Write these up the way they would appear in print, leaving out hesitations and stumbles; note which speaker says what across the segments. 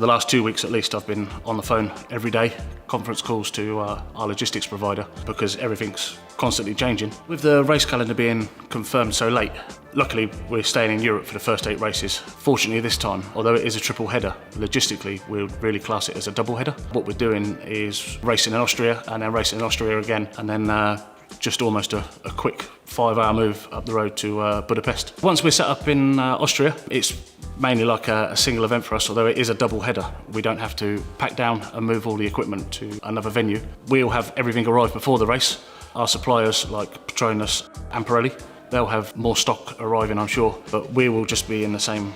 Speaker 1: the last 2 weeks at least, I've been on the phone every day, conference calls to our logistics provider, because everything's constantly changing. With the race calendar being confirmed so late, luckily we're staying in Europe for the first 8 races. Fortunately this time, although it is a triple header, logistically we'll really class it as a double header. What we're doing is racing in Austria and then racing in Austria again, and then just almost a quick 5-hour move up the road to Budapest. Once we're set up in Austria, it's mainly like a single event for us, although it is a double header. We don't have to pack down and move all the equipment to another venue. We'll have everything arrive before the race. Our suppliers like Petronas and Pirelli, they'll have more stock arriving, I'm sure, but we will just be in the same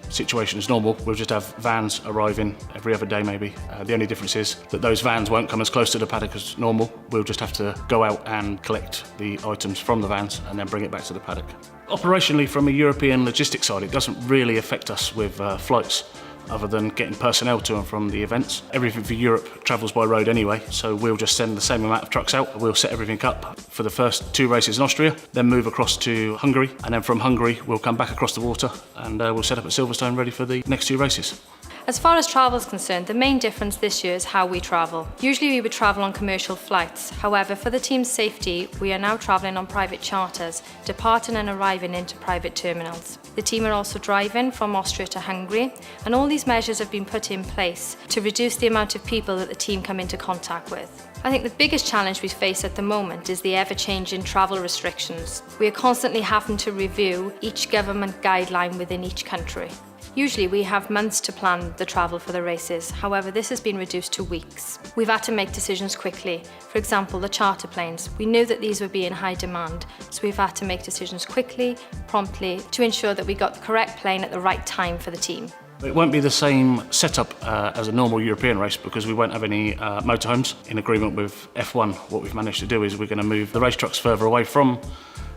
Speaker 1: situation as normal. We'll just have vans arriving every other day maybe. The only difference is that those vans won't come as close to the paddock as normal. We'll just have to go out and collect the items from the vans and then bring it back to the paddock. Operationally, from a European logistics side, it doesn't really affect us with flights, other than getting personnel to and from the events. Everything for Europe travels by road anyway, so we'll just send the same amount of trucks out. We'll set everything up for the first 2 races in Austria, then move across to Hungary, and then from Hungary we'll come back across the water and we'll set up at Silverstone ready for the next 2 races.
Speaker 2: As far as travel is concerned, the main difference this year is how we travel. Usually we would travel on commercial flights. However, for the team's safety, we are now travelling on private charters, departing and arriving into private terminals. The team are also driving from Austria to Hungary, and all these measures have been put in place to reduce the amount of people that the team come into contact with. I think the biggest challenge we face at the moment is the ever-changing travel restrictions. We are constantly having to review each government guideline within each country. Usually we have months to plan the travel for the races, however this has been reduced to weeks. We've had to make decisions quickly. For example, the charter planes. We knew that these would be in high demand, so we've had to make decisions quickly, promptly, to ensure that we got the correct plane at the right time for the team.
Speaker 1: It won't be the same setup as a normal European race, because we won't have any motorhomes. In agreement with F1, what we've managed to do is we're going to move the race trucks further away from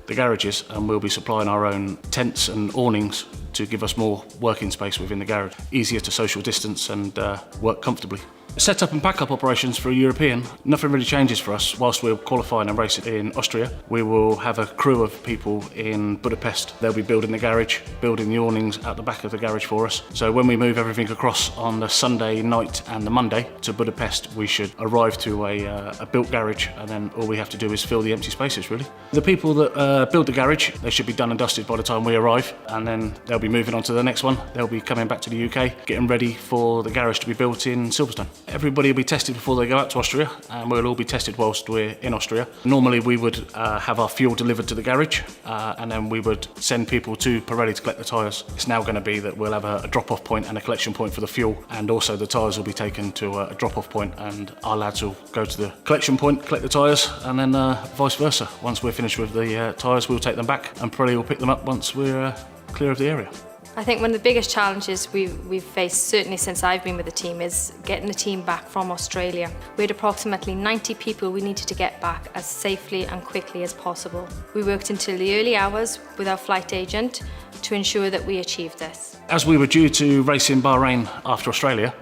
Speaker 1: the garages, and we'll be supplying our own tents and awnings to give us more working space within the garage. Easier to social distance and work comfortably. Set-up and pack-up operations for a European, nothing really changes for us. Whilst we're qualifying and racing in Austria, we will have a crew of people in Budapest. They'll be building the garage, building the awnings out the back of the garage for us. So when we move everything across on the Sunday night and the Monday to Budapest, we should arrive to a built garage, and then all we have to do is fill the empty spaces, really. The people that build the garage, they should be done and dusted by the time we arrive, and then they'll be moving on to the next one. They'll be coming back to the UK, getting ready for the garage to be built in Silverstone. Everybody will be tested before they go out to Austria, and we'll all be tested whilst we're in Austria. Normally we would have our fuel delivered to the garage, and then we would send people to Pirelli to collect the tyres. It's now going to be that we'll have a drop-off point and a collection point for the fuel, and also the tyres will be taken to a drop-off point, and our lads will go to the collection point, collect the tyres, and then vice versa. Once we're finished with the tyres, we'll take them back, and Pirelli will pick them up once we're clear of the area.
Speaker 2: I think one of the biggest challenges we've faced, certainly since I've been with the team, is getting the team back from Australia. We had approximately 90 people we needed to get back as safely and quickly as possible. We worked until the early hours with our flight agent to ensure that we achieved this.
Speaker 1: As we were due to race in Bahrain after Australia,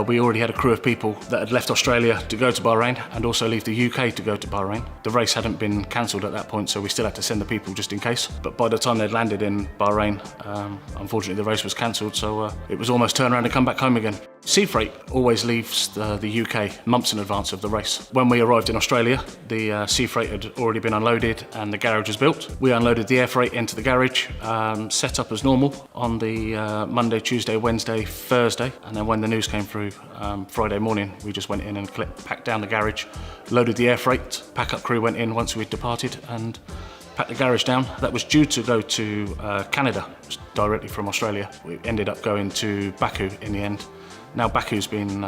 Speaker 1: we already had a crew of people that had left Australia to go to Bahrain and also leave the UK to go to Bahrain. The race hadn't been cancelled at that point, so we still had to send the people just in case. But by the time they'd landed in Bahrain, unfortunately the race was cancelled, so it was almost turn around and come back home again. Sea freight always leaves the UK months in advance of the race. When we arrived in Australia, the sea freight had already been unloaded and the garage was built. We unloaded the air freight into the garage, set up as normal on the Monday, Tuesday, Wednesday, Thursday, and then when the news came through Friday morning, we just went in and packed down the garage, loaded the air freight, pack-up crew went in once we'd departed and packed the garage down. That was due to go to Canada directly from Australia. We ended up going to Baku in the end. Now Baku's been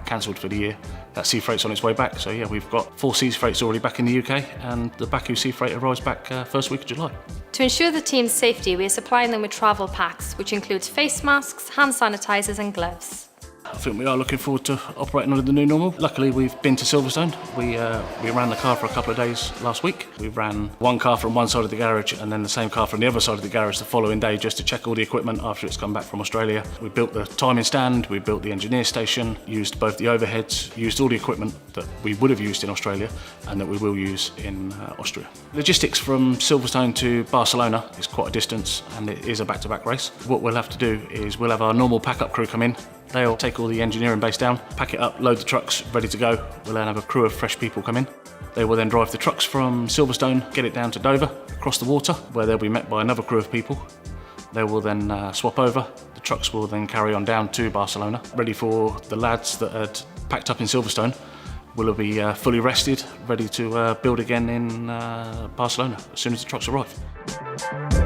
Speaker 1: cancelled for the year. That sea freight's on its way back, so yeah, we've got 4 sea freights already back in the UK, and the Baku sea freight arrives back first week of July.
Speaker 2: To ensure the team's safety, we are supplying them with travel packs, which includes face masks, hand sanitizers and gloves.
Speaker 1: I think we are looking forward to operating under the new normal. Luckily, we've been to Silverstone. We ran the car for a couple of days last week. We ran one car from one side of the garage and then the same car from the other side of the garage the following day just to check all the equipment after it's come back from Australia. We built the timing stand, we built the engineer station, used both the overheads, used all the equipment that we would have used in Australia and that we will use in Austria. Logistics from Silverstone to Barcelona is quite a distance and it is a back-to-back race. What we'll have to do is we'll have our normal pack-up crew come in. They'll take all the engineering base down, pack it up, load the trucks, ready to go. We'll then have a crew of fresh people come in. They will then drive the trucks from Silverstone, get it down to Dover, across the water, where they'll be met by another crew of people. They will then swap over. The trucks will then carry on down to Barcelona, ready for the lads that had packed up in Silverstone. Will be fully rested, ready to build again in Barcelona as soon as the trucks arrive.